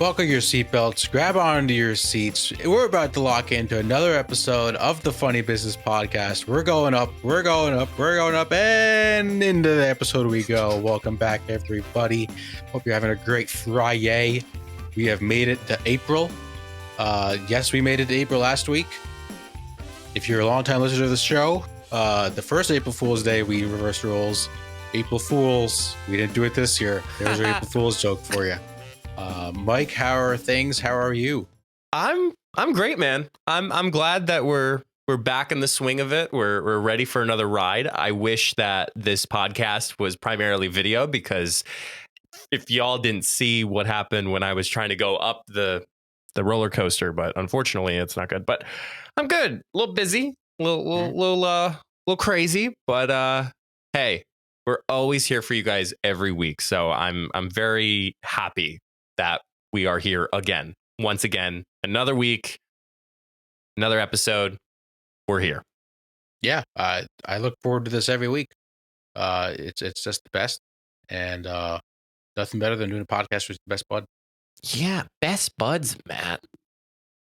Buckle your seatbelts, grab onto your seats. We're about to lock into another episode of the Funny Business Podcast. We're going up, and into the episode we go. Welcome back, everybody. Hope you're having a great Friday. We have made it to April. Yes, we made it to April last week. If you're a long-time listener to the show, the first April Fool's Day, we reversed roles. April Fools. We didn't do it this year. There's an April Fool's joke for you. Mike, how are things? How are you? I'm great, man. I'm glad that we're back in the swing of it. We're ready for another ride. I wish that this podcast was primarily video, because if y'all didn't see what happened when I was trying to go up the roller coaster, but unfortunately it's not good. But I'm good. A little busy, a little crazy, but hey, we're always here for you guys every week. So I'm very happy that we are here again. Once again, another week, another episode. We're here. Yeah, I look forward to this every week. It's just the best, and nothing better than doing a podcast with your best bud. Yeah, best buds, Matt.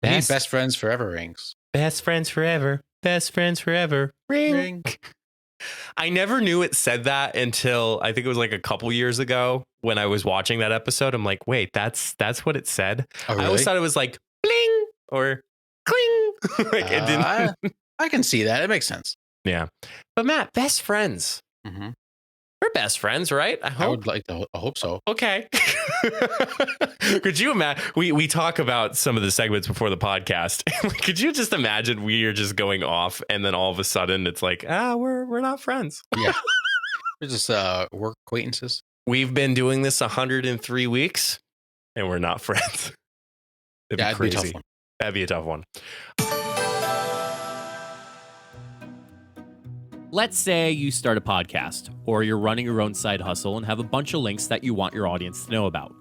Best friends forever rings. Best friends forever. Best friends forever. Ring. I never knew it said that until I think it was like a couple years ago when I was watching that episode. I'm like, wait, that's what it said. Oh, really? I always thought it was like bling or cling. Like it didn't. I can see that. It makes sense. Yeah. But Matt, best friends. Mm-hmm. We're best friends, right? I hope. I hope so. Okay. Could you imagine? We talk about some of the segments before the podcast. Could you just imagine we are just going off, and then all of a sudden it's like, we're not friends. Yeah. We're just work acquaintances. We've been doing this 103 weeks, and we're not friends. That'd be crazy. Be a tough one. That'd be a tough one. Let's say you start a podcast, or you're running your own side hustle and have a bunch of links that you want your audience to know about.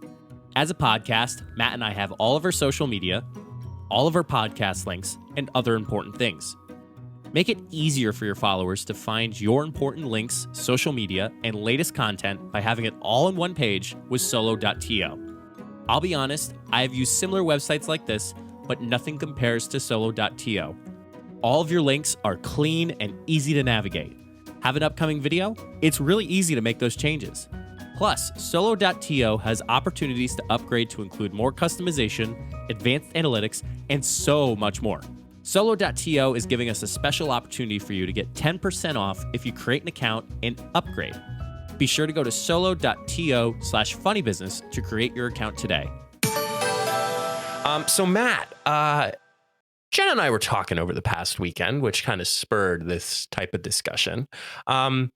As a podcast, Matt and I have all of our social media, all of our podcast links, and other important things. Make it easier for your followers to find your important links, social media, and latest content by having it all in one page with Solo.to. I'll be honest, I have used similar websites like this, but nothing compares to Solo.to. All of your links are clean and easy to navigate. Have an upcoming video? It's really easy to make those changes. Plus, Solo.to has opportunities to upgrade to include more customization, advanced analytics, and so much more. Solo.to is giving us a special opportunity for you to get 10% off if you create an account and upgrade. Be sure to go to solo.to/funnybusiness to create your account today. So Matt, Jen and I were talking over the past weekend, which kind of spurred this type of discussion. I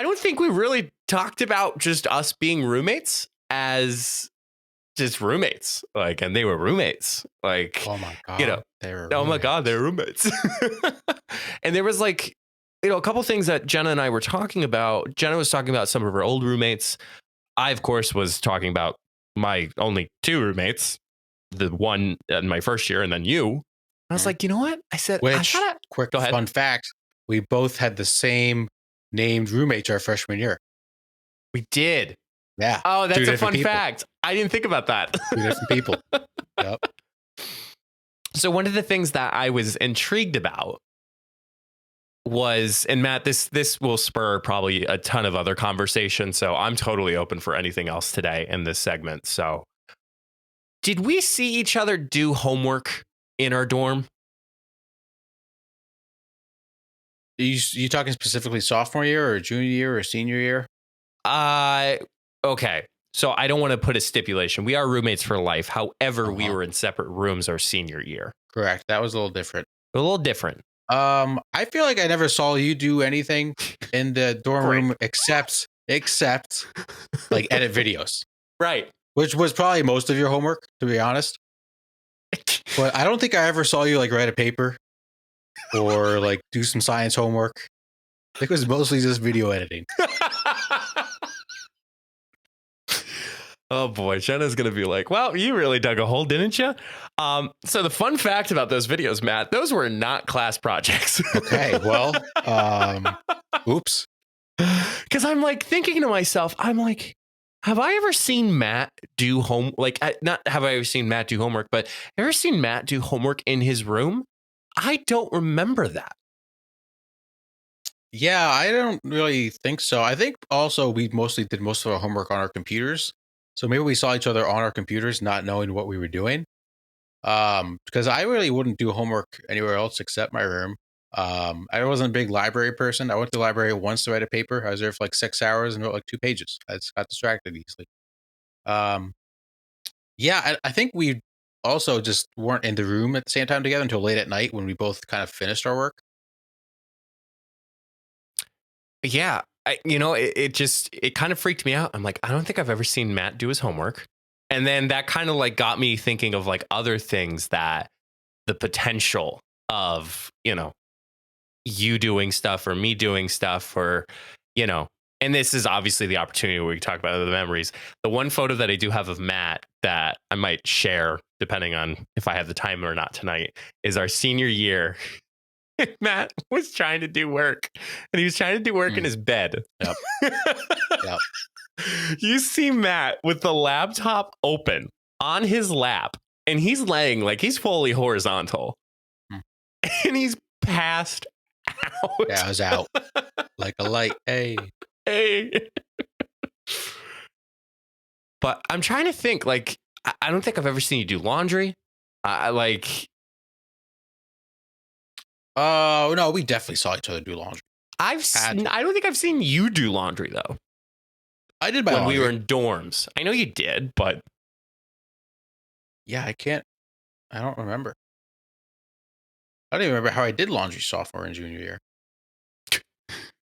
don't think we really talked about just us being roommates as just roommates. Like, and they were roommates. Like, oh my God, they're roommates. And there was like, a couple things that Jenna and I were talking about. Jenna was talking about some of her old roommates. I, of course, was talking about my only two roommates, the one in my first year and then you. I was like, you know what? I said, quick fun fact, we both had the same named roommates our freshman year. We did. Yeah. Oh, that's a fun fact. I didn't think about that. Two different people. Yep. So one of the things that I was intrigued about was, and Matt, this will spur probably a ton of other conversation. So I'm totally open for anything else today in this segment. So did we see each other do homework in our dorm? You talking specifically sophomore year or junior year or senior year? Okay. So I don't want to put a stipulation. We are roommates for life. However, we were in separate rooms our senior year. Correct. That was a little different. I feel like I never saw you do anything in the dorm room except like edit videos. Right. Which was probably most of your homework, to be honest. But I don't think I ever saw you like write a paper or like do some science homework. I think it was mostly just video editing. Oh boy, Jenna's gonna be like, well, you really dug a hole, didn't you? So the fun fact about those videos, Matt, those were not class projects. Okay, well, oops. Because I'm like thinking to myself, I'm like, Have I ever seen Matt do not have I ever seen Matt do homework, but have you ever seen Matt do homework in his room? I don't remember that. Yeah, I don't really think so. I think also we mostly did most of our homework on our computers. So maybe we saw each other on our computers, not knowing what we were doing. Because I really wouldn't do homework anywhere else except my room. I wasn't a big library person. I went to the library once to write a paper. I was there for like 6 hours and wrote like 2 pages. I just got distracted easily. Yeah, I think we also just weren't in the room at the same time together until late at night when we both kind of finished our work. Yeah, it kind of freaked me out. I'm like, I don't think I've ever seen Matt do his homework. And then that kind of like got me thinking of like other things that the potential of, you doing stuff or me doing stuff or, and this is obviously the opportunity where we talk about the memories. The one photo that I do have of Matt that I might share, depending on if I have the time or not tonight, is our senior year. Matt was trying to do work and he was trying to do work in his bed. Yep. Yep. You see Matt with the laptop open on his lap and he's laying like he's fully horizontal and he's passed out. Yeah, I was out like a light. Hey. But I'm trying to think, like, I don't think I've ever seen you do laundry. Oh, no, we definitely saw each other do laundry. I don't think I've seen you do laundry, though. I did my when laundry. we were in dorms. I know you did, but. Yeah, I don't remember. I don't even remember how I did laundry sophomore and junior year.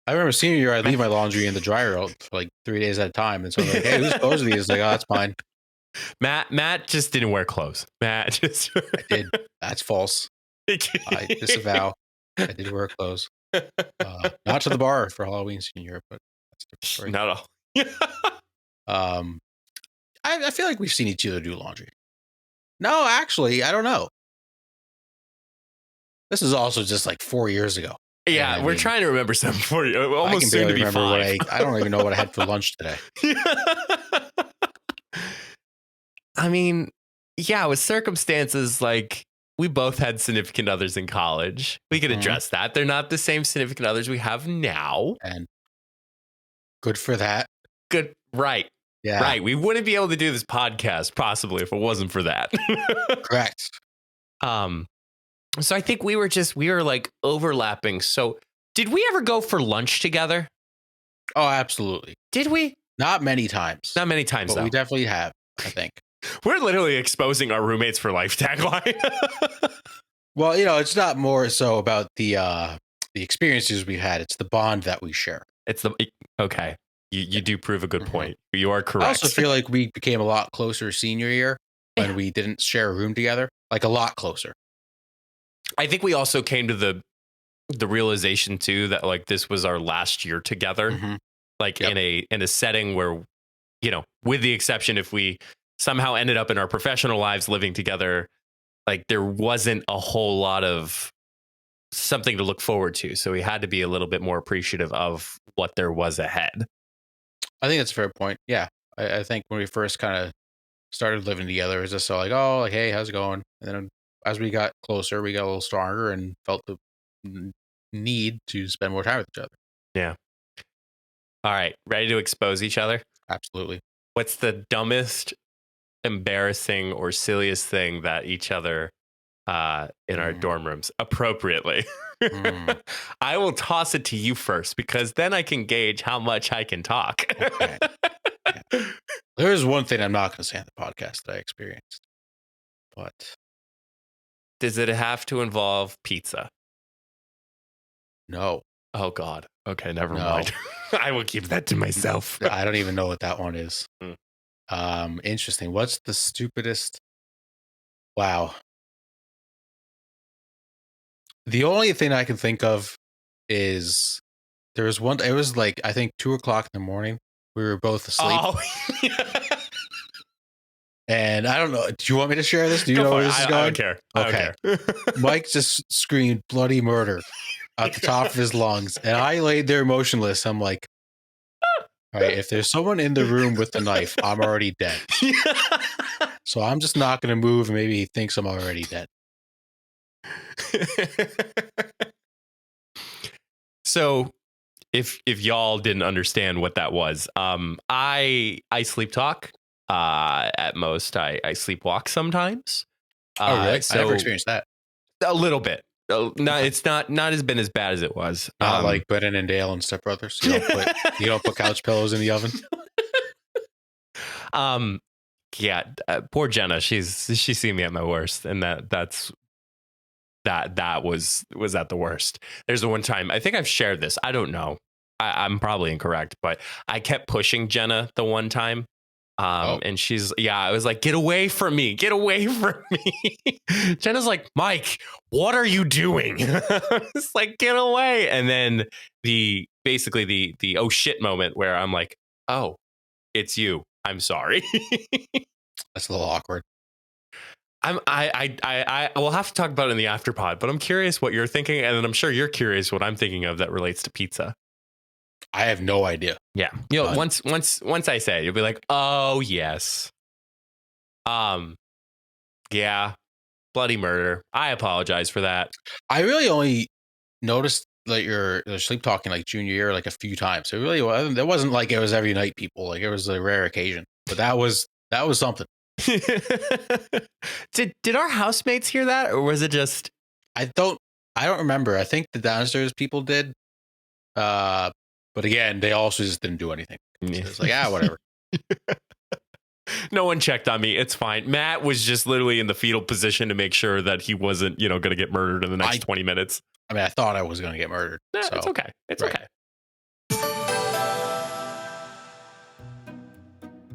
I remember senior year, I'd leave my laundry in the dryer for like 3 days at a time. And so I'm like, hey, whose clothes are these? Like, oh, that's mine. Matt just didn't wear clothes. Matt just. I did. That's false. I disavow. I did wear clothes. Not to the bar for Halloween senior year, but that's a different story. Not at all. I feel like we've seen each other do laundry. No, actually, I don't know. This is also just like 4 years ago. Yeah, we're trying to remember something for you. Almost soon to be 5. I don't even know what I had for lunch today. I mean, yeah, with circumstances like we both had significant others in college. We could address that. They're not the same significant others we have now. And good for that. Good. Right. Yeah. Right. We wouldn't be able to do this podcast possibly if it wasn't for that. Correct. So I think we were like overlapping. So did we ever go for lunch together? Oh, absolutely. Did we? Not many times. Not many times, but though. We definitely have, I think. We're literally exposing our roommates for life tagline. Well, it's not more so about the experiences we've had. It's the bond that we share. Okay. You do prove a good point. You are correct. I also feel like we became a lot closer senior year when we didn't share a room together. Like a lot closer. I think we also came to the realization too that like this was our last year together, in a setting where, with the exception if we somehow ended up in our professional lives living together, like there wasn't a whole lot of something to look forward to. So we had to be a little bit more appreciative of what there was ahead. I think that's a fair point. Yeah. I think when we first kind of started living together, it was just so like, oh, like, hey, how's it going? And then as we got closer, we got a little stronger and felt the need to spend more time with each other. Yeah. All right. Ready to expose each other? Absolutely. What's the dumbest, embarrassing, or silliest thing that each other in our dorm rooms appropriately? I will toss it to you first because then I can gauge how much I can talk. Okay. Yeah. There's one thing I'm not going to say on the podcast that I experienced, but does it have to involve pizza? No. Oh God. Okay, never mind. I will keep that to myself. I don't even know what that one is. Interesting. What's the stupidest? Wow. The only thing I can think of is there was one. It was like I think 2:00 in the morning. We were both asleep. Oh. And I don't know. Do you want me to share this? Do you know where this is going? I don't care. Okay. I don't care. Mike just screamed bloody murder at the top of his lungs, and I laid there motionless. I'm like, Right? If there's someone in the room with the knife, I'm already dead. So I'm just not going to move, and maybe he thinks I'm already dead. So if y'all didn't understand what that was, I sleep talk. At most, I sleepwalk sometimes. Oh, really? So I never experienced that. a little bit. It's not as been as bad as it was. Not like Brennan and Dale and Step Brothers. You don't put couch pillows in the oven. Yeah, poor Jenna. She's seen me at my worst, and that was at the worst. There's the one time, I think I've shared this. I don't know. I'm probably incorrect, but I kept pushing Jenna the one time. And I was like, get away from me. Get away from me. Jenna's like, Mike, what are you doing? It's like, get away. And then the oh shit moment where I'm like, oh, it's you. I'm sorry. That's a little awkward. I will have to talk about it in the afterpod, but I'm curious what you're thinking. And then I'm sure you're curious what I'm thinking of that relates to pizza. I have no idea. Yeah. Once I say it, you'll be like, oh yes. Yeah. Bloody murder. I apologize for that. I really only noticed that you're sleep talking like junior year like a few times. It really wasn't. It wasn't like it was every night, people. Like it was a rare occasion. But that was something. Did our housemates hear that, or was it just? I don't remember. I think the downstairs people did. But again, they also just didn't do anything. So it's like, whatever. No one checked on me. It's fine. Matt was just literally in the fetal position to make sure that he wasn't, going to get murdered in the next 20 minutes. I mean, I thought I was going to get murdered. No, so. It's okay. It's right. Okay.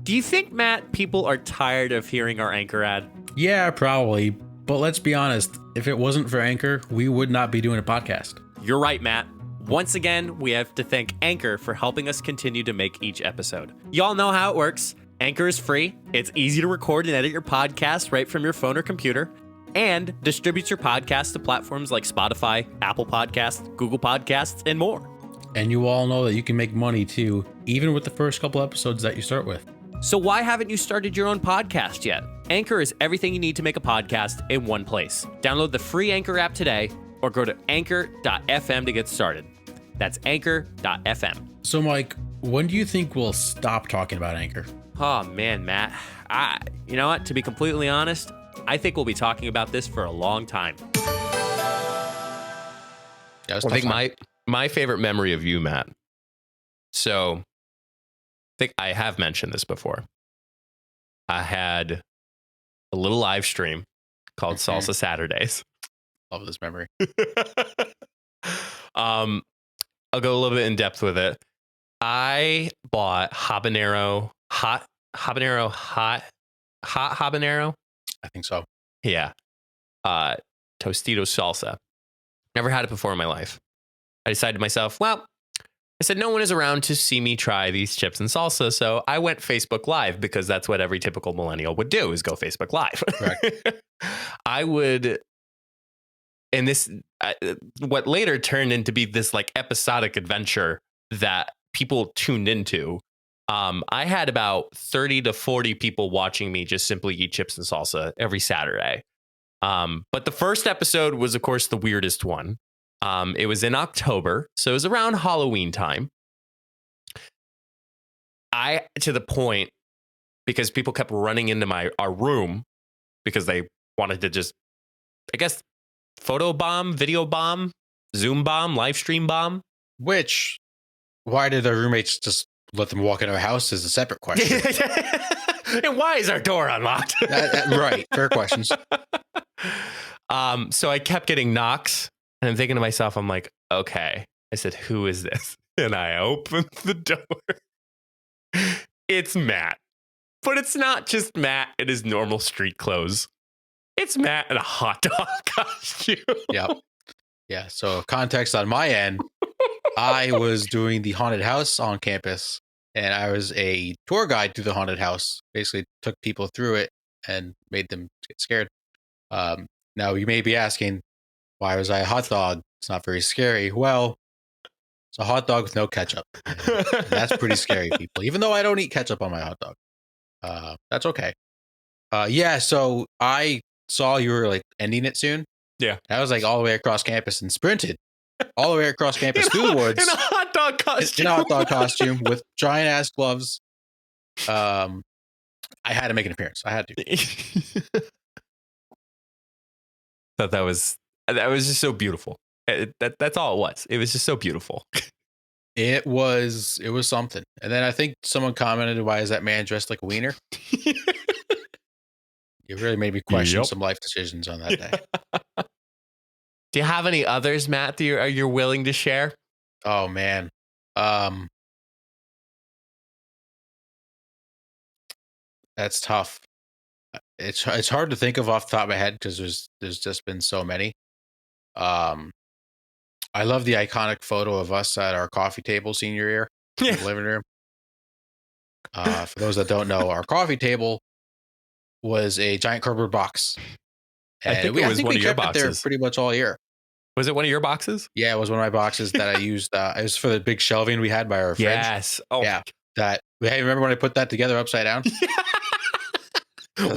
Do you think, Matt, people are tired of hearing our Anchor ad? Yeah, probably. But let's be honest. If it wasn't for Anchor, we would not be doing a podcast. You're right, Matt. Once again, we have to thank Anchor for helping us continue to make each episode. Y'all know how it works. Anchor is free. It's easy to record and edit your podcast right from your phone or computer, and distributes your podcast to platforms like Spotify, Apple Podcasts, Google Podcasts, and more. And you all know that you can make money too, even with the first couple episodes that you start with. So why haven't you started your own podcast yet? Anchor is everything you need to make a podcast in one place. Download the free Anchor app today, or go to anchor.fm to get started. That's anchor.fm. So, Mike, when do you think we'll stop talking about Anchor? Oh, man, Matt. You know what? To be completely honest, I think we'll be talking about this for a long time. I think my favorite memory of you, Matt. So, I think I have mentioned this before. I had a little live stream called Salsa Saturdays. Love this memory. I'll go a little bit in depth with it. I bought hot habanero. I think so. Yeah. Tostito salsa. Never had it before in my life. I decided to myself, well, I said, no one is around to see me try these chips and salsa. So I went Facebook Live, because that's what every typical millennial would do, is go Facebook Live. Correct. I would. And this, what later turned into be this like episodic adventure that people tuned into. I had about 30 to 40 people watching me just simply eat chips and salsa every Saturday. But the first episode was, of course, the weirdest one. It was in October, so it was around Halloween time. To the point, because people kept running into our room because they wanted to just, I guess, photo bomb, video bomb, Zoom bomb, live stream bomb. Which, why did their roommates just let them walk in our house is a separate question. And why is our door unlocked? Right. Fair questions. So I kept getting knocks, and I'm thinking to myself, I'm like, okay. I said, who is this? And I opened the door. It's Matt. But it's not just Matt in his normal street clothes. It's Matt in a hot dog costume. Yep. Yeah. So context on my end, I was doing the haunted house on campus, and I was a tour guide through the haunted house. Basically took people through it and made them get scared. Now you may be asking, why was I a hot dog? It's not very scary. Well, It's a hot dog with no ketchup. And that's pretty scary, people. Even though I don't eat ketchup on my hot dog, that's okay. Yeah. So I saw you were like ending it soon. Yeah. I was like all the way across campus and sprinted all the way across campus through the woods in a hot dog costume. In a hot dog costume with giant ass gloves. I had to make an appearance. I had to. Thought that was just so beautiful. That's all it was. It was just so beautiful. It was something. And then I think someone commented, "Why is that man dressed like a wiener?" It really made me question some life decisions on that day. Do you have any others, Matt, that you're willing to share? Oh man. That's tough. It's hard to think of off the top of my head because there's just been so many. I love the iconic photo of us at our coffee table senior year in the living room. For those that don't know, our coffee table was a giant cardboard box. And I think it was one of your boxes. There pretty much all year. Was it one of your boxes? Yeah, it was one of my boxes that I used. It was for the big shelving we had by our fridge. Yes. Oh, yeah. Hey, remember when I put that together upside down?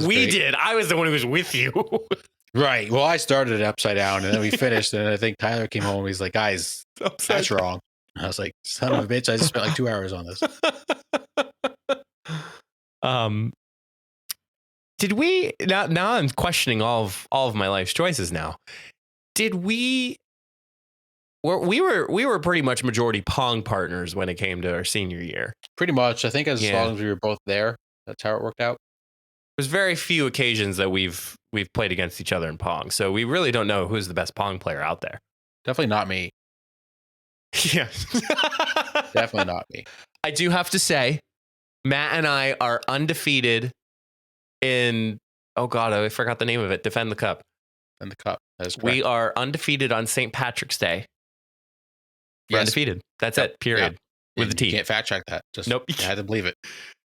We did. I was the one who was with you. Right. Well, I started it upside down, and then we finished. And I think Tyler came home. And he's like, "Guys, that's wrong." And I was like, "Son of a bitch! I just spent like 2 hours on this." Did we now I'm questioning all of my life's choices now. Did we were pretty much majority Pong partners when it came to our senior year. Pretty much. I think as long as we were both there, that's how it worked out. There's very few occasions that we've played against each other in Pong. So we really don't know who's the best Pong player out there. Definitely not me. Yeah. Definitely not me. I do have to say, Matt and I are undefeated in, oh God, I forgot the name of it. Defend the Cup. Defend the Cup. That is correct. We are undefeated on St. Patrick's Day. We're undefeated. That's it. Period. Yeah. With the T. You can't fact check that. Just nope. You had to believe it.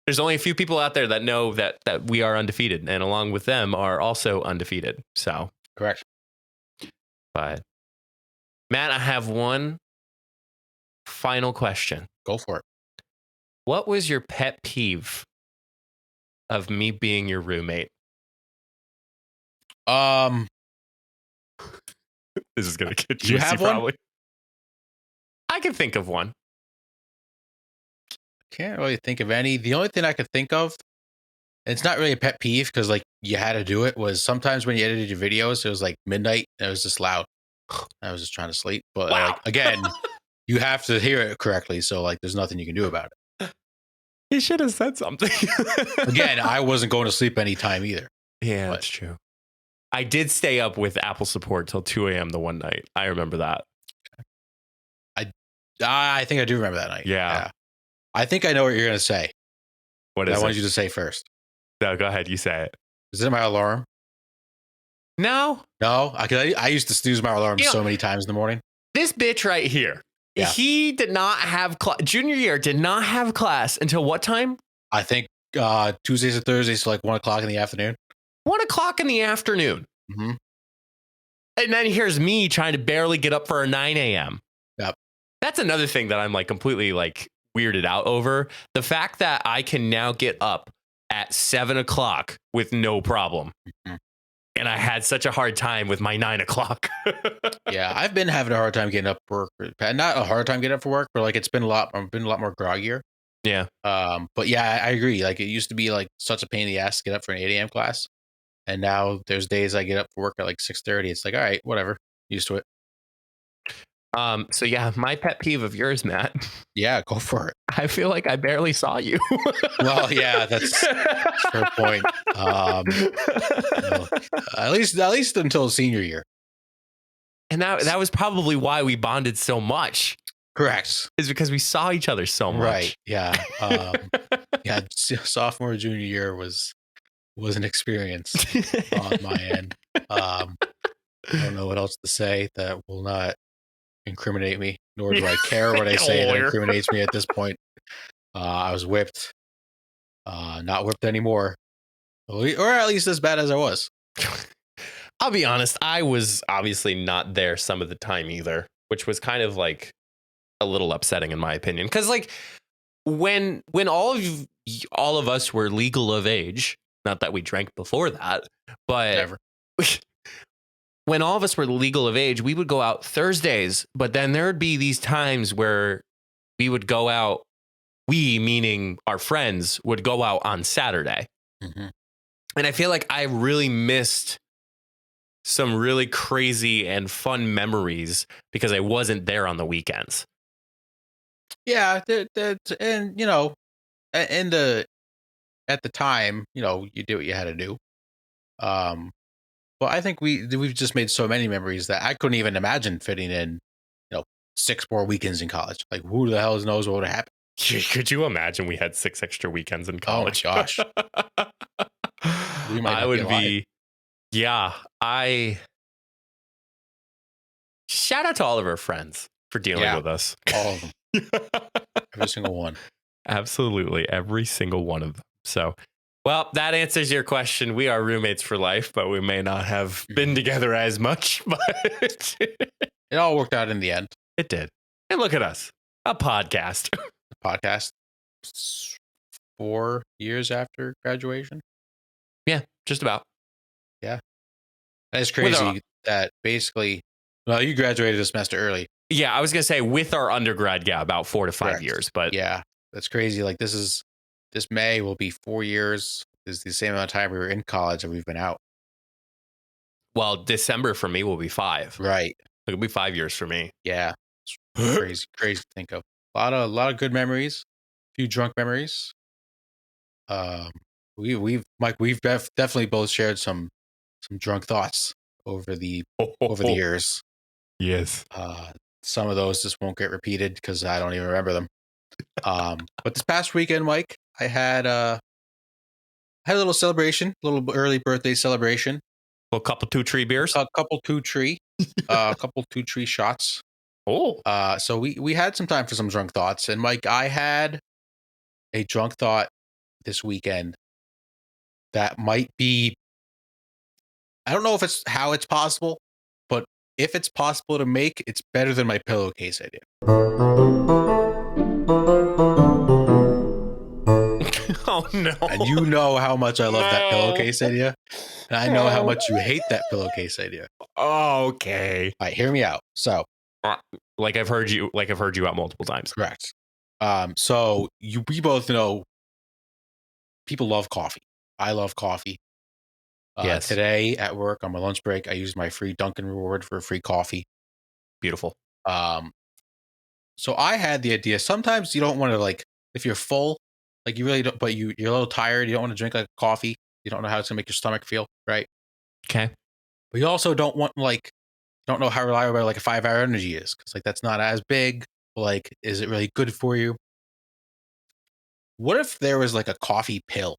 There's only a few people out there that know that we are undefeated, and along with them are also undefeated. So correct. But Matt, I have one final question. Go for it. What was your pet peeve of me being your roommate? This is gonna get juicy. You have probably. One? I can think of one. Can't really think of any. The only thing I could think of, it's not really a pet peeve because like you had to do it, was sometimes when you edited your videos, it was like midnight and it was just loud. I was just trying to sleep. But like again, you have to hear it correctly. So like there's nothing you can do about it. You should have said something. Again, I wasn't going to sleep anytime either. Yeah, that's true. I did stay up with Apple support till 2 a.m. the one night. I remember that. I think I do remember that night. Yeah. I think I know what you're going to say. What is it? I want you to say first. No, go ahead. You say it. Is it my alarm? No. I used to snooze my alarm so many times in the morning. This bitch right here. Yeah. He did not have junior year, did not have class until what time? I think Tuesdays and Thursdays, so like 1 o'clock in the afternoon. 1 o'clock in the afternoon. Mm-hmm. And then here's me trying to barely get up for a 9 a.m. Yep. That's another thing that I'm like completely like weirded out over. The fact that I can now get up at 7 o'clock with no problem. Mm-hmm. And I had such a hard time with my 9 o'clock. Yeah, I've been having a hard time getting up for work. Not a hard time getting up for work, but like I've been a lot more groggier. Yeah. But yeah, I agree. Like it used to be like such a pain in the ass to get up for an 8 a.m. class. And now there's days I get up for work at like 6:30. It's like, all right, whatever. Used to it. So yeah, my pet peeve of yours, Matt. Yeah, go for it. I feel like I barely saw you. Well, yeah, that's a fair point. At least until senior year. And that was probably why we bonded so much. Correct. Is because we saw each other so much. Right. Yeah. Yeah. Sophomore, junior year was an experience on my end. I don't know what else to say that will not incriminate me, nor do I care what I say that incriminates me at this point. I was whipped. Not whipped anymore. Or at least as bad as I was. I'll be honest, I was obviously not there some of the time either, which was kind of like a little upsetting in my opinion. Because like when all of us were legal of age, not that we drank before that, but Never. when all of us were legal of age, we would go out Thursdays, but then there would be these times where we would go out, we meaning our friends would go out on Saturday. Mm-hmm. And I feel like I really missed some really crazy and fun memories because I wasn't there on the weekends. Yeah, and you know, at the time, you know, you do what you had to do. But I think we've just made so many memories that I couldn't even imagine fitting in, you know, 6 more weekends in college. Like, who the hell knows what would have happened? Could you imagine we had 6 extra weekends in college? Oh my gosh. We might I not would alive. Shout out to all of our friends for dealing Yeah. with us. All of them. Every single one. Absolutely. Every single one of them. So, well, that answers your question. We are roommates for life, but we may not have been together as much, but It all worked out in the end. it did. And look at us, a podcast. The podcast 4 years after graduation. Yeah, just about. That is With crazy our- that basically, well, you graduated a semester early. Yeah, I was going to say with our undergrad, yeah, about 4 to 5 Correct. years, but Yeah, that's crazy. Like this May will be 4 years. Is the same amount of time we were in college and we've been out. well, December for me will be 5. Right. It'll be 5 years for me. Yeah. It's crazy to think of. A lot of good memories. A few drunk memories. We've definitely both shared some drunk thoughts over the years. Yes. Some of those just won't get repeated because I don't even remember them. But this past weekend, Mike, I had a little celebration, a little early birthday celebration. Well, a couple 2-tree beers. A couple 2-tree shots. Oh, So we had some time for some drunk thoughts, and Mike, I had a drunk thought this weekend that might be. I don't know if it's how it's possible, but if it's possible to make, it's better than my pillowcase idea. oh no. And you know how much I love that pillowcase idea. And I know how much you hate that pillowcase idea. Okay. All right, hear me out. So, Like I've heard you out multiple times. correct. So we both know people love coffee. I love coffee. Yes. Today at work on my lunch break, I used my free Dunkin' reward for a free coffee. Beautiful. So I had the idea. Sometimes you don't want to, like, if you're full, like you really don't, but you're a little tired. You don't want to drink like coffee. You don't know how it's gonna make your stomach feel, right? Okay. But you also don't want, like, you don't know how reliable like a 5-hour energy is, because like that's not as big. Like, is it really good for you? What if there was like a coffee pill?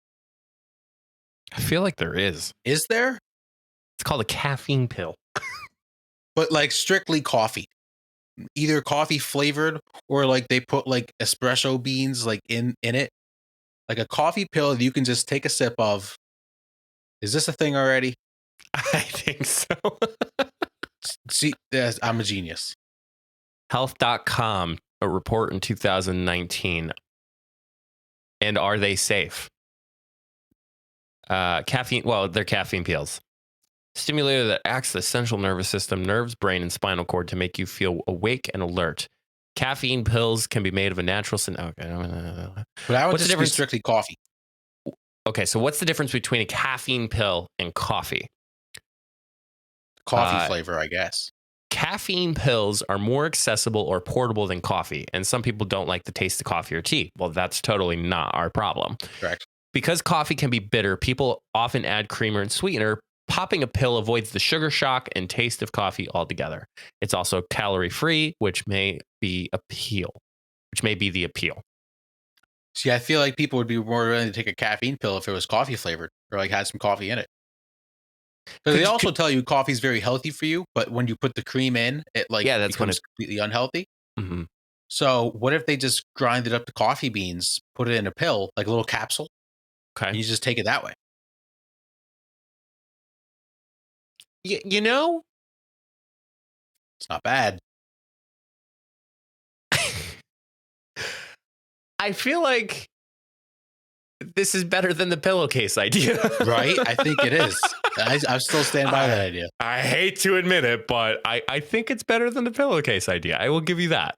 I feel like there is. Is there? It's called a caffeine pill. But like strictly coffee, either coffee flavored or like they put like espresso beans like in it, like a coffee pill that you can just take a sip of. Is this a thing already? I think so. See, I'm a genius. Health.com, a report in 2019. And are they safe? Caffeine, well, they're caffeine pills. Stimulator that acts the central nervous system, nerves, brain, and spinal cord to make you feel awake and alert. Caffeine pills can be made of a natural... But I would What's the just be difference? strictly coffee. Okay, so what's the difference between a caffeine pill and coffee? Coffee flavor, I guess. Caffeine pills are more accessible or portable than coffee, and some people don't like the taste of coffee or tea. Well, that's totally not our problem. Correct. Because coffee can be bitter, people often add creamer and sweetener. Popping a pill avoids the sugar shock and taste of coffee altogether. It's also calorie-free, which may be the appeal. See, I feel like people would be more willing to take a caffeine pill if it was coffee flavored or like had some coffee in it. Because they also tell you coffee is very healthy for you, but when you put the cream in, it like that's when becomes completely unhealthy. Mm-hmm. So what if they just grinded up the coffee beans, put it in a pill, like a little capsule, and Okay. you just take it that way? You know, It's not bad. I feel like this is better than the pillowcase idea. Right? I think it is. I still stand by that idea. I hate to admit it, but I think it's better than the pillowcase idea. I will give you that.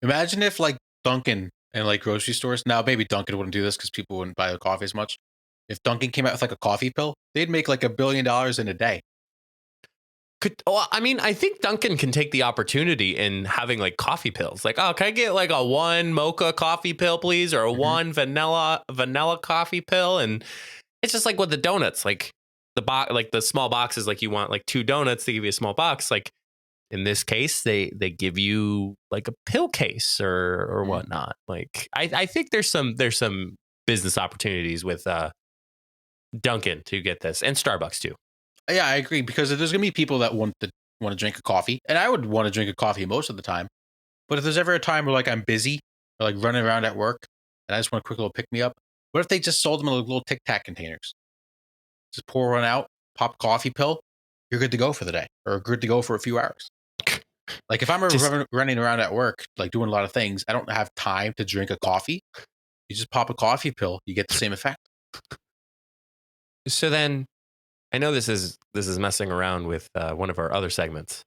Imagine if like Dunkin' and like grocery stores, now maybe Dunkin' wouldn't do this because people wouldn't buy the coffee as much. If Dunkin' came out with like a coffee pill, they'd make like $1 billion in a day. I think Dunkin' can take the opportunity in having like coffee pills. Like, oh, can I get like a 1 mocha coffee pill, please, or a 1 vanilla coffee pill? And it's just like with the donuts, like the small boxes. Like you want like 2 donuts, they give you a small box. Like in this case, they give you like a pill case or whatnot. Like I think there's some business opportunities with Dunkin' to get this, and Starbucks too. Yeah, I agree, because there's gonna be people that want to drink a coffee, and I would want to drink a coffee most of the time. But if there's ever a time where like I'm busy or like running around at work and I just want a quick little pick me up, what if they just sold them in little Tic Tac containers? Just pour one out, pop a coffee pill, you're good to go for the day, or good to go for a few hours. Like if I'm running around at work, like doing a lot of things, I don't have time to drink a coffee. You just pop a coffee pill, you get the same effect. So then, I know this is messing around with one of our other segments.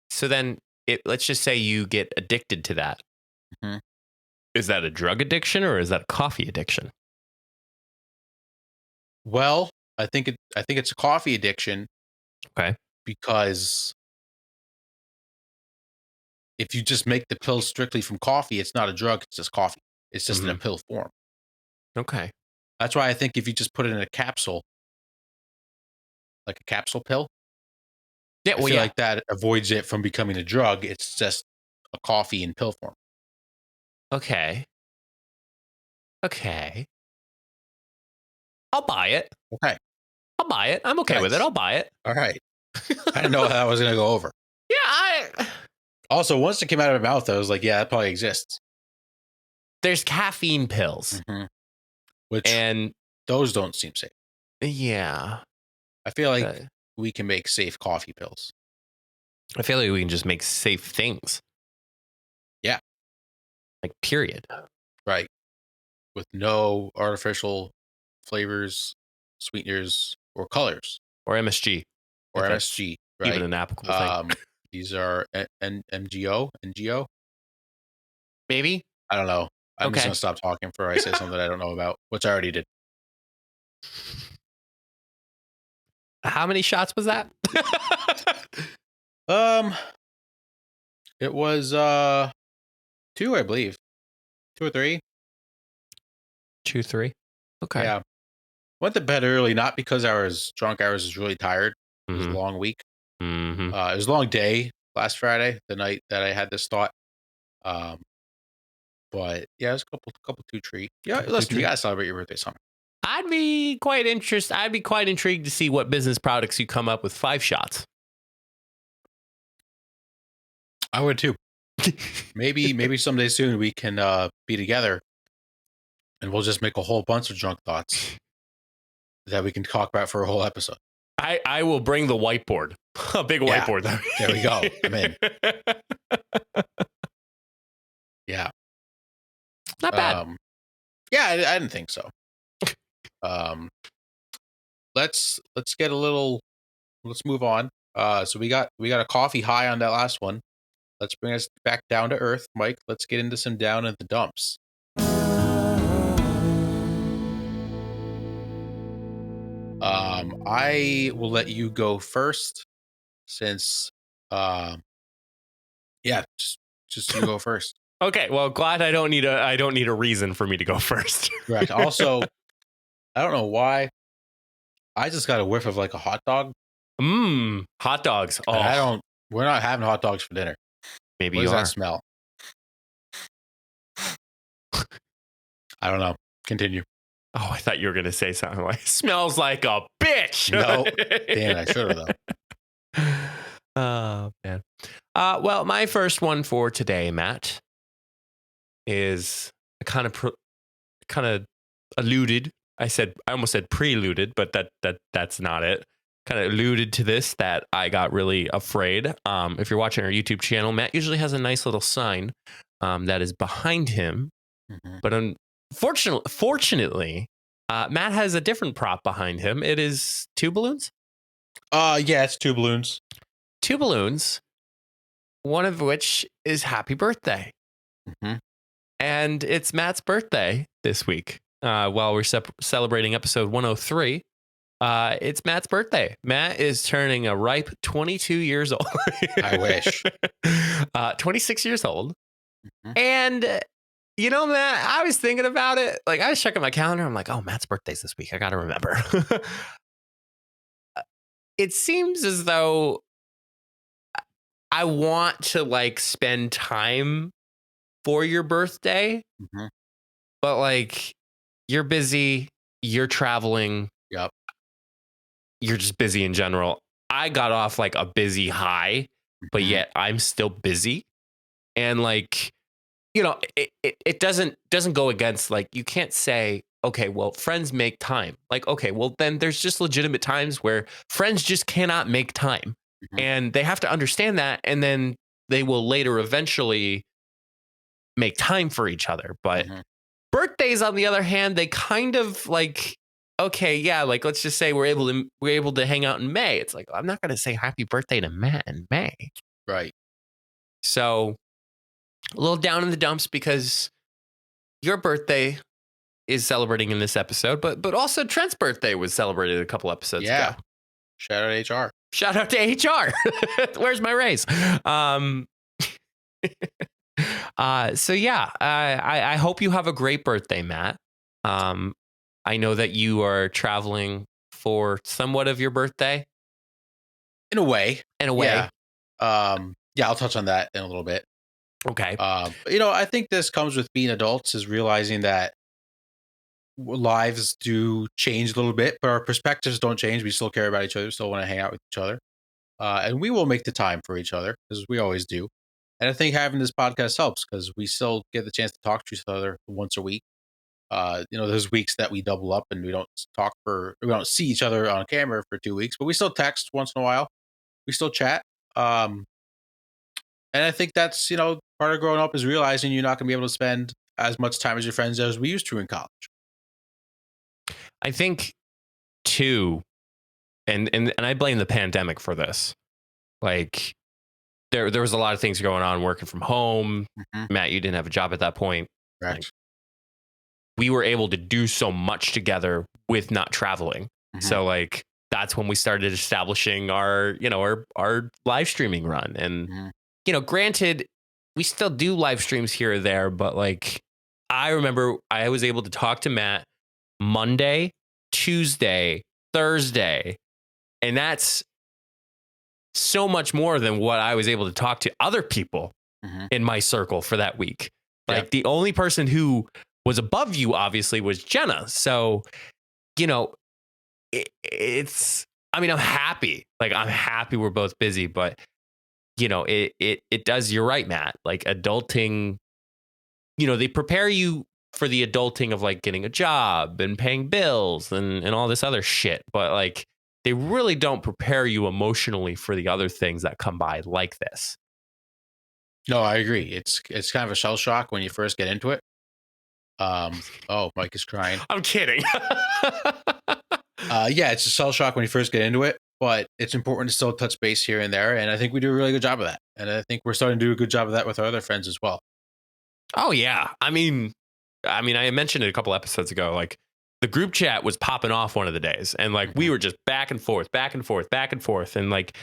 So then, let's just say you get addicted to that. Mm-hmm. Is that a drug addiction or is that a coffee addiction? Well, I think it's a coffee addiction. Okay. Because if you just make the pill strictly from coffee, it's not a drug, it's just coffee. It's just in a pill form. Okay. That's why I think if you just put it in a capsule, like a capsule pill, I feel like that avoids it from becoming a drug. It's just a coffee in pill form. Okay. I'll buy it. Okay. I'll buy it. I'm okay with it. I'll buy it. All right. I didn't know how that was going to go over. Yeah. Also, once it came out of my mouth, I was like, yeah, that probably exists. There's caffeine pills. And those don't seem safe. Yeah. I feel like we can make safe coffee pills. I feel like we can just make safe things. Yeah. Like, period. Right. With no artificial flavors, sweeteners, or colors. Or MSG. Or MSG. Right. Even an applicable thing. These are MGO? NGO? Maybe? I don't know. I'm just going to stop talking before I say something I don't know about, which I already did. How many shots was that? It was 2, I believe. 2 or 3. 2, 3. Okay. Yeah. Went to bed early, not because I was drunk. I was really tired. It was a long week. It was a long day last Friday, the night that I had this thought. But yeah, it was a couple 2 treat. Yeah, listen, you gotta celebrate your birthday summer. I'd be quite intrigued to see what business products you come up with 5 shots. I would too. maybe someday soon we can be together and we'll just make a whole bunch of drunk thoughts that we can talk about for a whole episode. I will bring the whiteboard. A big whiteboard. There we go. I'm in. Yeah. Not bad. Yeah, I didn't think so. Let's move on. So we got a coffee high on that last one. Let's bring us back down to earth, Mike. Let's get into some down in the dumps. I will let you go first, since just you go first. Okay, well, glad I don't need a reason for me to go first. Right. Also, I don't know why, I just got a whiff of like a hot dog. Hot dogs. Oh, we're not having hot dogs for dinner. Maybe what you does are. that smell? I don't know. Continue. Oh, I thought you were going to say something like, smells like a bitch. No. Damn, I should have though. Oh, man. Well, my first one for today, Matt, is kind of alluded. I almost said preluded, but that's not it. Kind of alluded to this, that I got really afraid. If you're watching our YouTube channel, Matt usually has a nice little sign that is behind him. Mhm. But fortunately, Matt has a different prop behind him. It is two balloons. Yeah, it's two balloons. Two balloons, one of which is happy birthday. Mhm. And it's Matt's birthday this week. While we're celebrating episode 103, it's Matt's birthday. Matt is turning a ripe 22 years old. I wish. 26 years old. Mhm. And, you know, Matt, I was thinking about it. Like, I was checking my calendar. I'm like, oh, Matt's birthday's this week. I got to remember. It seems as though I want to, like, spend time for your birthday, Mhm. but, like, you're busy, you're traveling. Yep. You're just busy in general. I got off like a busy high, but Mhm. yet I'm still busy. And like, you know, it doesn't go against, like, you can't say, okay, well, friends make time. Like, okay, well, then there's just legitimate times where friends just cannot make time. Mhm. And they have to understand that. And then they will later eventually make time for each other. But Mhm. birthdays, on the other hand, they kind of like, okay, yeah, like let's just say we're able to hang out in May. It's like, I'm not going to say happy birthday to Matt in May. Right. So a little down in the dumps because your birthday is celebrating in this episode, but also Trent's birthday was celebrated a couple episodes Yeah. ago. Shout out HR. Shout out to HR. Where's my raise? So yeah, I hope you have a great birthday, Matt. I know that you are traveling for somewhat of your birthday. In a way. In a way. Yeah. Yeah, I'll touch on that in a little bit. Okay. You know, I think this comes with being adults, is realizing that lives do change a little bit, but our perspectives don't change. We still care about each other, still want to hang out with each other. And we will make the time for each other, because we always do. And I think having this podcast helps, because we still get the chance to talk to each other once a week. You know, there's weeks that we double up and we don't see each other on camera for 2 weeks, but we still text once in a while. We still chat. And I think that's, you know, part of growing up is realizing you're not going to be able to spend as much time as your friends as we used to in college. I think too, and I blame the pandemic for this. Like there was a lot of things going on, working from home. Mhm. Matt, you didn't have a job at that point. Right. Like, we were able to do so much together with not traveling. Mhm. So like that's when we started establishing our, you know, our live streaming run. And Mhm. you know, granted, we still do live streams here or there, but like I remember I was able to talk to Matt Monday, Tuesday, Thursday, and that's so much more than what I was able to talk to other people Mhm. in my circle for that week. Like Yep. the only person who was above you, obviously, was Jenna. So, you know, it's, I mean, I'm happy. Like, I'm happy we're both busy, but, you know, it does, you're right, Matt. Like, adulting, you know, they prepare you for the adulting of like getting a job and paying bills and all this other shit. But like, they really don't prepare you emotionally for the other things that come by like this. No, I agree. It's kind of a shell shock when you first get into it. Oh, Mike is crying. I'm kidding. Yeah, it's a shell shock when you first get into it, but it's important to still touch base here and there. And I think we do a really good job of that. And I think we're starting to do a good job of that with our other friends as well. Oh yeah. I mean, I mentioned it a couple episodes ago. Like the group chat was popping off one of the days, and like we were just back and forth, back and forth, back and forth, and like,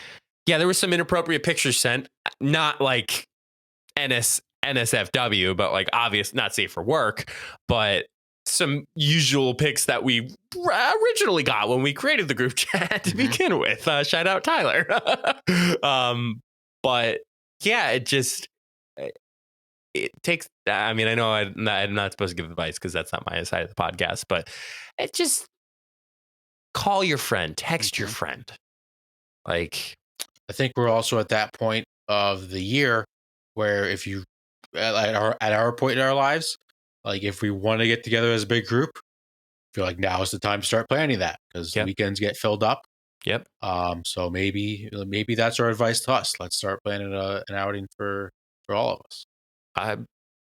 yeah, there was some inappropriate pictures sent, not like NSFW, but like obvious, not safe for work, but some usual pics that we originally got when we created the group chat to Mhm. begin with. Shout out Tyler. But yeah, it takes, I mean, I know I'm not supposed to give advice because that's not my side of the podcast, but it just call your friend, text your friend. Like, I think we're also at that point of the year where if you, at our point in our lives, like if we want to get together as a big group, I feel like now is the time to start planning that, because Yep. weekends get filled up. yep. So maybe that's our advice to us. Let's start planning an outing for all of us.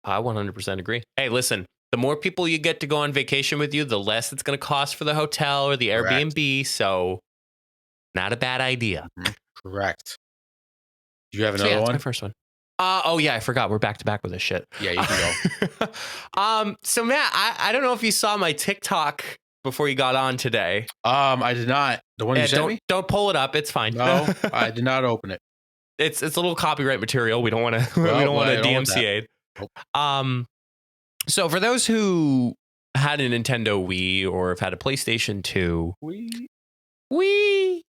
I 100% agree. Hey, listen, the more people you get to go on vacation with you, the less it's going to cost for the hotel or the Correct. Airbnb. So, not a bad idea. Correct. Do you have So another yeah, that's one? my first one. Oh yeah, I forgot. We're back to back with this shit. Yeah, you can go. So Matt, I don't know if you saw my TikTok before you got on today. I did not. The one you sent me? Don't pull it up. It's fine. No, I did not open it. It's a little copyright material. We don't want to. Well, we don't want I to don't want DMCA. Nope. So for those who had a Nintendo Wii or have had a PlayStation 2, Wii,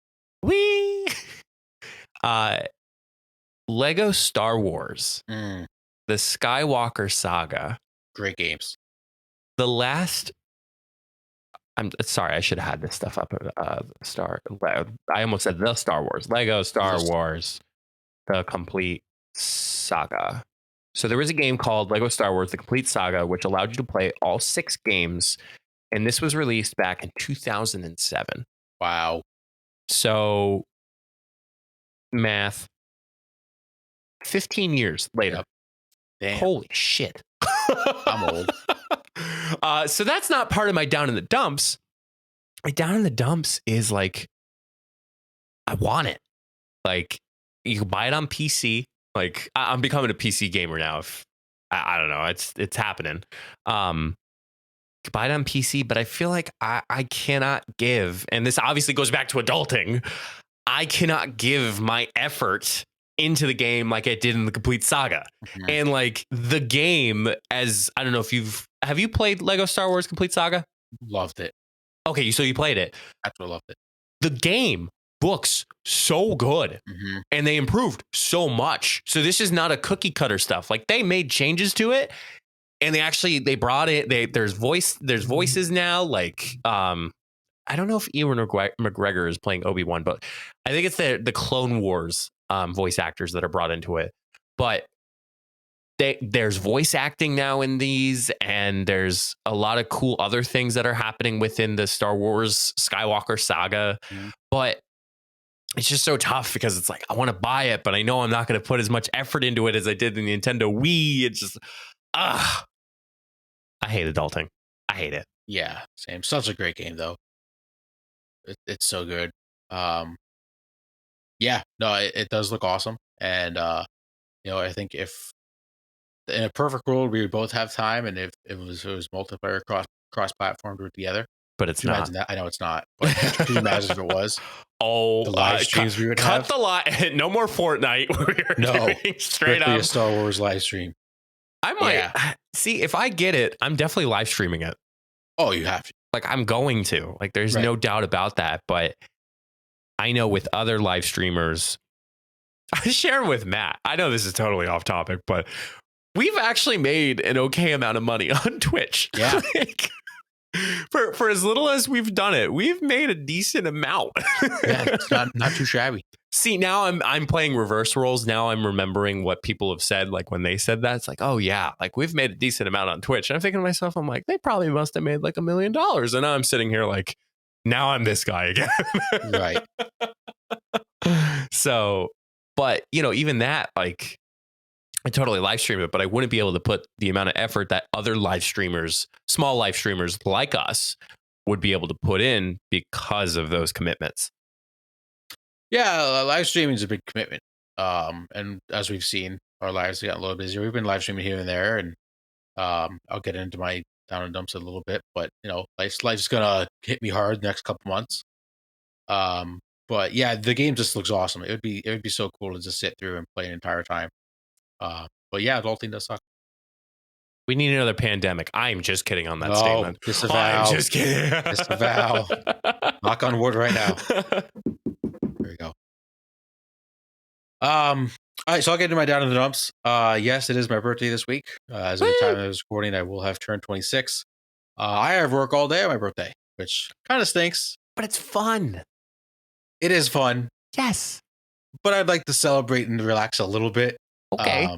Lego Star Wars, the Skywalker Saga, great games. the last. I'm sorry, I should have had this stuff up. I almost said the Star Wars, Lego Star Wars, the complete saga. So there was a game called Lego Star Wars: The Complete Saga, which allowed you to play all 6 games, and this was released back in 2007. Wow. So, math. 15 years later. Yep. Damn. Holy shit. I'm old. So that's not part of my down in the dumps. My down in the dumps is like, I want it. Like, you can buy it on PC. Like, I'm becoming a PC gamer now. If I don't know, it's happening. You can buy it on PC, but I feel like I cannot give, and this obviously goes back to adulting. I cannot give my effort into the game like I did in the Complete Saga. And like the game, as I don't know if have you played Lego Star Wars Complete Saga? Loved it. Okay, so you played it. Absolutely loved it. The game looks so good, and they improved so much. So this is not a cookie cutter stuff. Like they made changes to it, and they brought it. There's voices now. Like I don't know if Ewan McGregor is playing Obi-Wan, but I think it's the Clone Wars voice actors that are brought into it. But there's voice acting now in these, and there's a lot of cool other things that are happening within the Star Wars Skywalker saga. But it's just so tough because it's like, I want to buy it, but I know I'm not going to put as much effort into it as I did in the Nintendo Wii. It's just, I hate adulting. I hate it. Yeah, same. Such a great game, though. It's so good. Yeah, no, it does look awesome. And, I think if in a perfect world, we would both have time, and if it was multiplayer cross-platform to it together. But it's not. That? I know it's not. But could you imagine if it was? Oh, the live streams we would have. Cut the line. No more Fortnite. No, straight up a Star Wars live stream. I might see if I get it. I'm definitely live streaming it. Oh, you have to. Like I'm going to. Like there's no doubt about that. But I know with other live streamers, I share with Matt. I know this is totally off topic, but we've actually made an okay amount of money on Twitch. Yeah. For as little as we've done it, we've made a decent amount. Yeah, it's not too shabby. See, now I'm playing reverse roles. Now I'm remembering what people have said. Like when they said that, it's like, oh yeah, like we've made a decent amount on Twitch. And I'm thinking to myself, I'm like, they probably must have made like $1 million. And now I'm sitting here like, now I'm this guy again. Right. So, but even that, like, I totally live stream it, but I wouldn't be able to put the amount of effort that other live streamers, small live streamers like us, would be able to put in because of those commitments. Yeah, live streaming is a big commitment. And as we've seen, our lives have gotten a little busier. We've been live streaming here and there, and I'll get into my down and dumps a little bit, but life's gonna hit me hard the next couple months. But yeah, the game just looks awesome. It would be so cool to just sit through and play an entire time. But yeah, adulting does suck. We need another pandemic. I'm just kidding on that statement. Disavow. I'm just kidding. Disavow. Knock on wood right now. There you go. All right, so I'll get into my down in the dumps. Yes, it is my birthday this week. As of the time of this recording, I will have turned 26. I have work all day on my birthday, which kind of stinks. But it's fun. It is fun. Yes. But I'd like to celebrate and relax a little bit. Okay.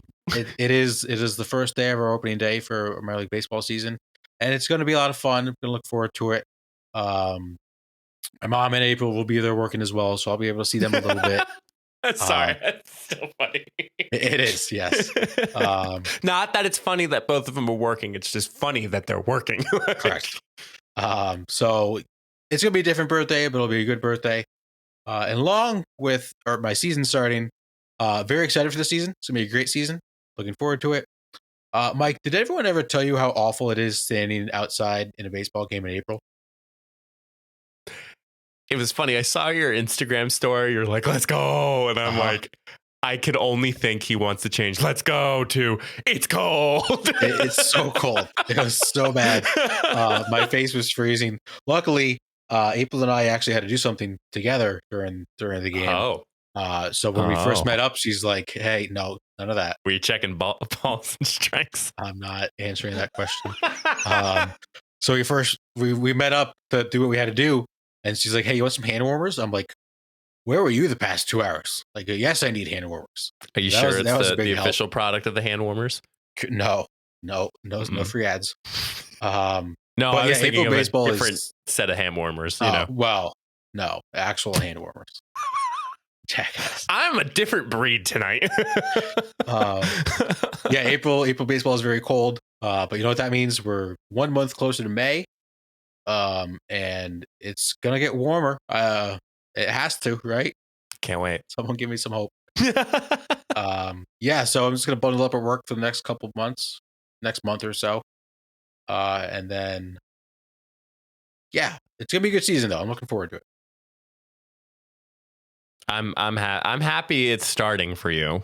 It is the first day of our opening day for Minor League Baseball season, and it's going to be a lot of fun. I'm going to look forward to it. My mom and April will be there working as well, so I'll be able to see them a little bit. Sorry, that's still funny. It is, yes. Not that it's funny that both of them are working. It's just funny that they're working. Correct. So it's gonna be a different birthday, but it'll be a good birthday. And along with my season starting, very excited for the season. It's gonna be a great season. Looking forward to it. Mike, did everyone ever tell you how awful it is standing outside in a baseball game in April? It was funny. I saw your Instagram story. You're like, let's go. And I'm like, I could only think he wants to change let's go to it's cold. It's so cold. It was so bad. My face was freezing. Luckily, April and I actually had to do something together during the game. Oh. So when we first met up, she's like, hey, no, none of that. Were you checking balls and strikes? I'm not answering that question. So we met up to do what we had to do. And she's like, hey, you want some hand warmers? I'm like, where were you the past 2 hours? Like, yes, I need hand warmers. Are you sure it's the official product of the hand warmers? No free ads. No, I was thinking of a different set of hand warmers. You know, well, no, actual hand warmers. Jackass. I'm a different breed tonight. April baseball is very cold. But you know what that means? We're 1 month closer to May. And it's gonna get warmer. It has to, right? Can't wait. Someone give me some hope. So I'm just gonna bundle up at work for the next month or so. And then it's gonna be a good season though. I'm looking forward to it. I'm happy it's starting for you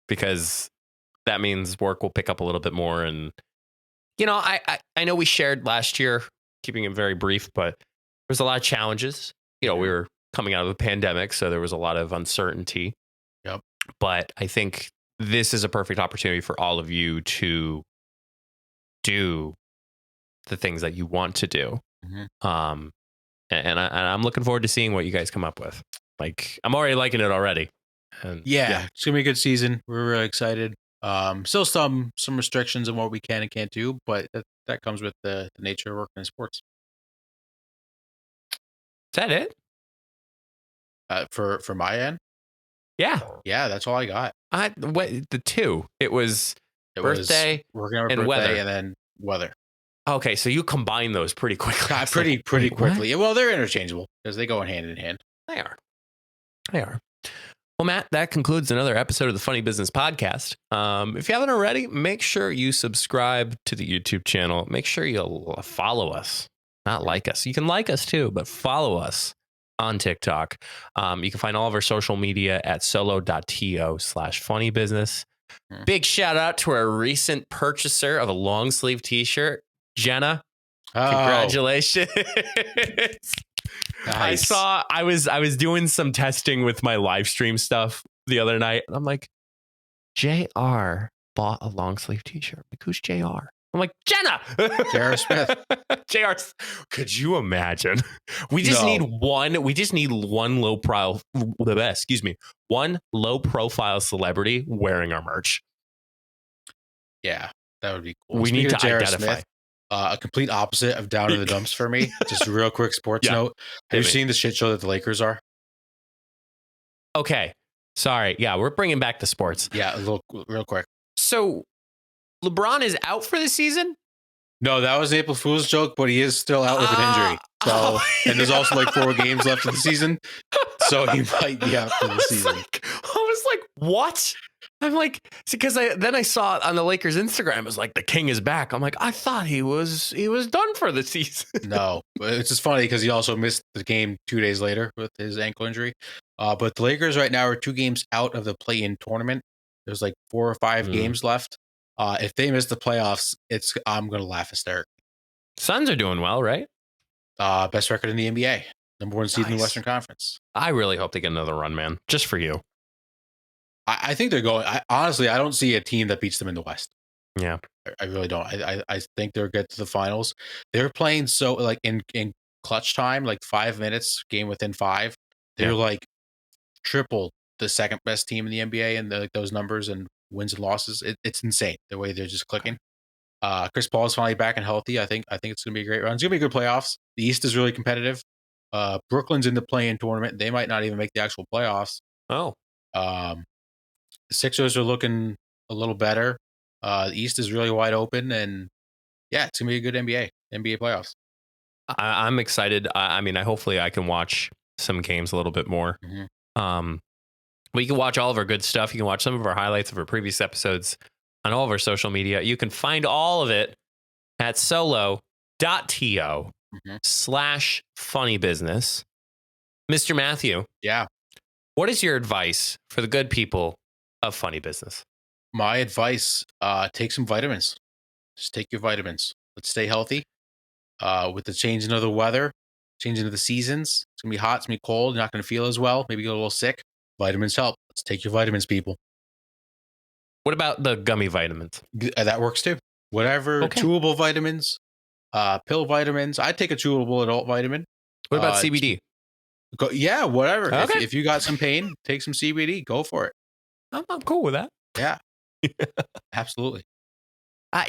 because that means work will pick up a little bit more. And you know, I know we shared last year, keeping it very brief, but there's a lot of challenges. You know, we were coming out of a pandemic, so there was a lot of uncertainty. Yep. But I think this is a perfect opportunity for all of you to do the things that you want to do. Mm-hmm. And I'm looking forward to seeing what you guys come up with. Like, I'm already liking it already. And it's gonna be a good season. We're really excited. Still some restrictions on what we can and can't do, but that comes with the nature of working in sports. Is that it? For my end? Yeah, that's all I got. The two. It was birthday, working on birthday, weather, and then weather. Okay, so you combine those pretty quickly. Pretty quickly. What? Well, they're interchangeable because they go hand in hand. They are. Well, Matt, that concludes another episode of the Funny Business Podcast. If you haven't already, make sure you subscribe to the YouTube channel. Make sure you follow us, not like us. You can like us too, but follow us on TikTok. You can find all of our social media at solo.to/funnybusiness. Big shout out to our recent purchaser of a long sleeve t-shirt, Jenna. Congratulations. Nice. I was doing some testing with my live stream stuff the other night, and I'm like, JR bought a long sleeve t-shirt. Like, who's JR? I'm like, Jenna. JR Smith. JR. Could you imagine? We just need one low profile. One low profile celebrity wearing our merch. Yeah, that would be cool. We need to identify. Smith, a complete opposite of down in the dumps for me. Just a real quick sports note. Have you seen the shit show that the Lakers are? Okay. Sorry. Yeah, we're bringing back the sports. Yeah, real quick. So LeBron is out for the season? No, that was an April Fool's joke, but he is still out with an injury. So, and there's also like 4 games left in the season. So he might be out for the season. I was like, what? I'm like, because I saw it on the Lakers Instagram. It was like, the king is back. I'm like, I thought he was done for the season. No, but it's just funny because he also missed the game 2 days later with his ankle injury. But the Lakers right now are 2 games out of the play-in tournament. There's like 4 or 5 games left. If they miss the playoffs, I'm going to laugh hysterically. Suns are doing well, right? Best record in the NBA. Number 1 seed in the Western Conference. I really hope they get another run, man. Just for you. I think they're going. Honestly, I don't see a team that beats them in the West. Yeah. I really don't. I think they'll get to the finals. They're playing so like in clutch time, like 5 minutes, game within 5. They're like triple the second best team in the NBA and like those numbers and wins and losses. It's insane the way they're just clicking. Chris Paul is finally back and healthy. I think it's going to be a great run. It's going to be good playoffs. The East is really competitive. Brooklyn's in the play-in tournament. They might not even make the actual playoffs. Oh, Um, the Sixers are looking a little better. The East is really wide open, and yeah, it's gonna be a good NBA playoffs. I'm excited. I mean, hopefully I can watch some games a little bit more. Mhm. But you can watch all of our good stuff. You can watch some of our highlights of our previous episodes on all of our social media. You can find all of it at solo.to/funnybusiness. Mr. Matthew, Yeah, what is your advice for the good people of funny business? my advice: take some vitamins. Just take your vitamins. Let's stay healthy. With the changing of the weather, changing of the seasons, it's gonna be hot. It's gonna be cold. You're not gonna feel as well. Maybe get a little sick. Vitamins help. Let's take your vitamins, people. What about the gummy vitamins? That works too. Whatever Okay. chewable vitamins, pill vitamins. I take a chewable adult vitamin. What about Uh, CBD? Yeah, whatever. Okay. If you got some pain, take some CBD. Go for it. I'm cool with that. Yeah, absolutely.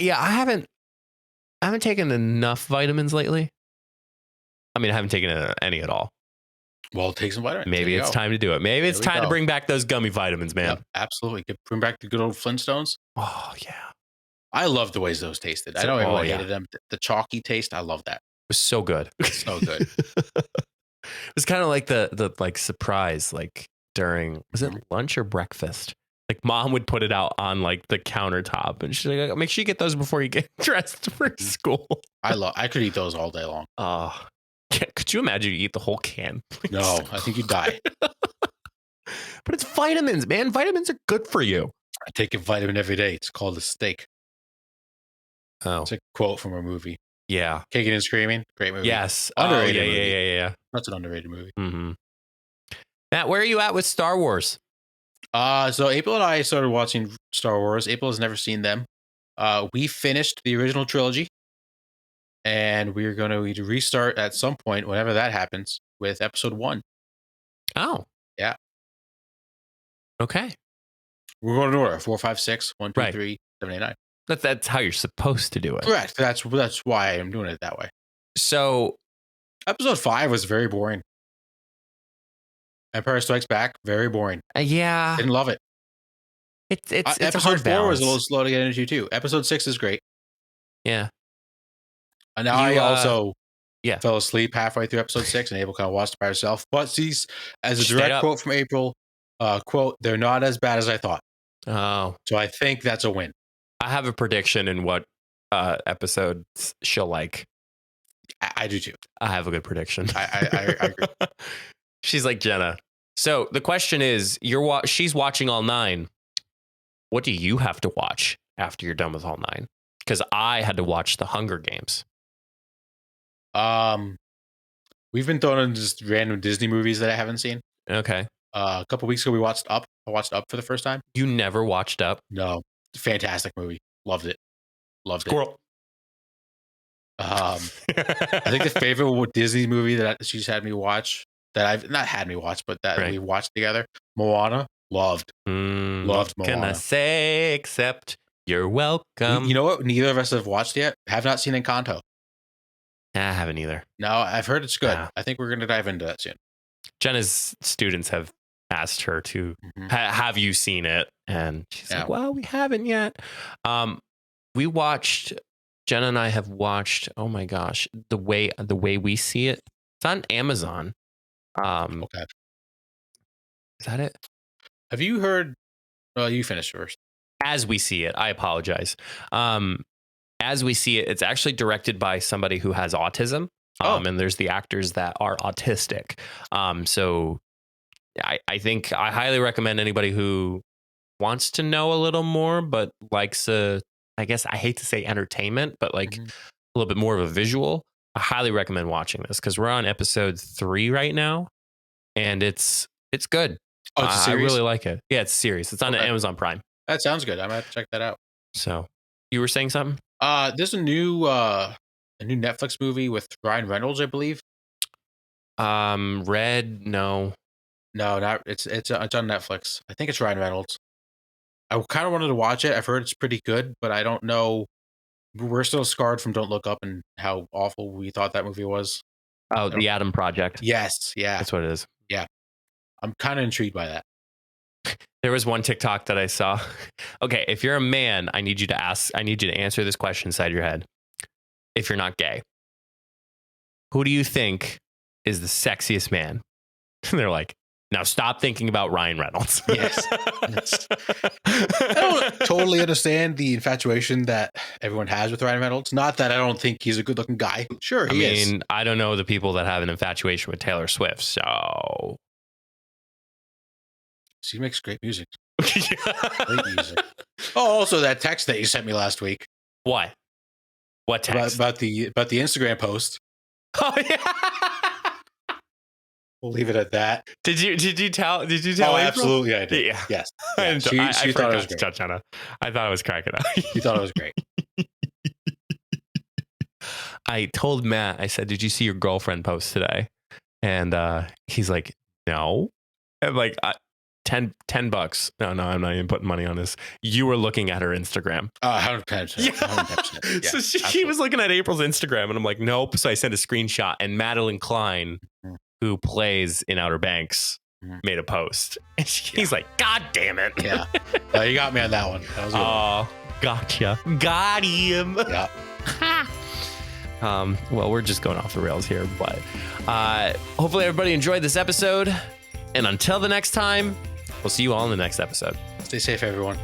Yeah, I haven't taken enough vitamins lately. I mean, I haven't taken any at all. Well, take some vitamins. Maybe it's time to do it. Maybe it's There we time to go. bring back those gummy vitamins, man. Yep, absolutely. Bring back the good old Flintstones. Oh yeah, I love the ways those tasted. I So- know everyone yeah. hated them. The chalky taste, I love that. it was so good. So good. It was kind of like the like surprise, like during was it lunch or breakfast? Like mom would put it out on like the countertop, and she's like, "Make sure you get those before you get dressed for school." I could eat those all day long. Oh, could you imagine you eat the whole can? No, I think you die. But it's vitamins, man. Vitamins are good for you. I take a vitamin every day. It's called a steak. Oh, It's a quote from a movie. yeah. Kicking and Screaming. Great movie. Yes. Underrated Oh, yeah, movie. yeah. That's an underrated movie. Mm-hmm. Matt, where are you at with Star Wars? So April and I started watching Star Wars. April has never seen them. We finished the original trilogy, and we're going to restart at some point, whenever that happens, with Episode 1. Oh. Yeah. Okay. We're going in order: 4, 5, 6, 1, 2, Right. 3, 7, 8, 9. That's how you're supposed to do it. Correct. That's why I'm doing it that way. So, Episode 5 was very boring. Empire Strikes Back, very boring. yeah, Didn't love it. it's a Episode hard 4 balance. was a little slow to get into too. Episode 6 is great. Yeah. And now You, I also yeah. fell asleep halfway through episode 6, and April kind of watched it by herself. But she's, as a Stayed direct up. quote from April, quote, "They're not as bad as I thought." Oh, So I think that's a win. I have a prediction in what episodes she'll like. I do too. I have a good prediction. I agree. She's like Jenna. So the question is, she's watching all 9. What do you have to watch after you're done with all 9? Because I had to watch The Hunger Games. We've been throwing in just random Disney movies that I haven't seen. Okay. A couple weeks ago, we watched Up. I watched Up for the first time. You never watched Up? No, fantastic movie. Loved it. Loved it. Squirrel. I think the favorite Disney movie that she's had me watch, that I've not had me watch, but that Right. we watched together, Moana. Loved. Loved What can I Moana. say except you're welcome? You know what? Neither of us have watched yet. Have not seen Encanto. I haven't either. No, I've heard it's good. Yeah. I think we're going to dive into that soon. Jenna's students have asked her to Mhm. have you seen it, and she's Yeah. like, well, we haven't yet. We watched, Jenna and I have watched, oh my gosh, the way we see it. It's on Amazon. Okay. Is that it? Have you heard? Well, you finish first. As We See It. I apologize. As We See It, it's actually directed by somebody who has autism. And there's the actors that are autistic. So I think I highly recommend anybody who wants to know a little more, but likes I guess I hate to say entertainment, but like Mhm. a little bit more of a visual. I highly recommend watching this because we're on episode 3 right now, and it's good. Oh, it's a I series? really like it. Yeah, it's a series. It's on Okay. Amazon Prime. That sounds good. I might have to check that out. So you were saying something? There's a new Netflix movie with Ryan Reynolds, I believe. Red, no. No, not it's on Netflix. I think it's Ryan Reynolds. I kind of wanted to watch it. I've heard it's pretty good, but I don't know. We're still scarred from Don't Look Up and how awful we thought that movie was. Oh, The Adam Project. Yes, yeah. That's what it is. I'm kind of intrigued by that. There was one TikTok that I saw. Okay, if you're a man, I need you to answer this question inside your head. If you're not gay, who do you think is the sexiest man? And they're like, now stop thinking about Ryan Reynolds. Yes. I don't totally understand the infatuation that everyone has with Ryan Reynolds. Not that I don't think he's a good looking guy. Sure, he is. I don't know the people that have an infatuation with Taylor Swift, so. She makes great music. Great music. Oh, also that text that you sent me last week. What? What text? About the Instagram post. Oh yeah. We'll leave it at that. Did you tell? Oh, April? Absolutely, I did. Yeah. Yes. Yeah. She thought it was great. Touch on it. I thought it was cracking up. She thought it was great. I told Matt, I said, "Did you see your girlfriend post today?" And he's like, "No." I'm like, $10. No, I'm not even putting money on this. You were looking at her Instagram. 100%. Yeah. 100%. Yeah, So she was looking at April's Instagram, and I'm like, nope. So I sent a screenshot, and Madeline Klein, who plays in Outer Banks, made a post. And he's like, God damn it. Yeah. No, you got me on that one. That was a good one. Oh, gotcha. Got him. Yeah. Well, we're just going off the rails here, but hopefully everybody enjoyed this episode. And until the next time, we'll see you all in the next episode. Stay safe, everyone.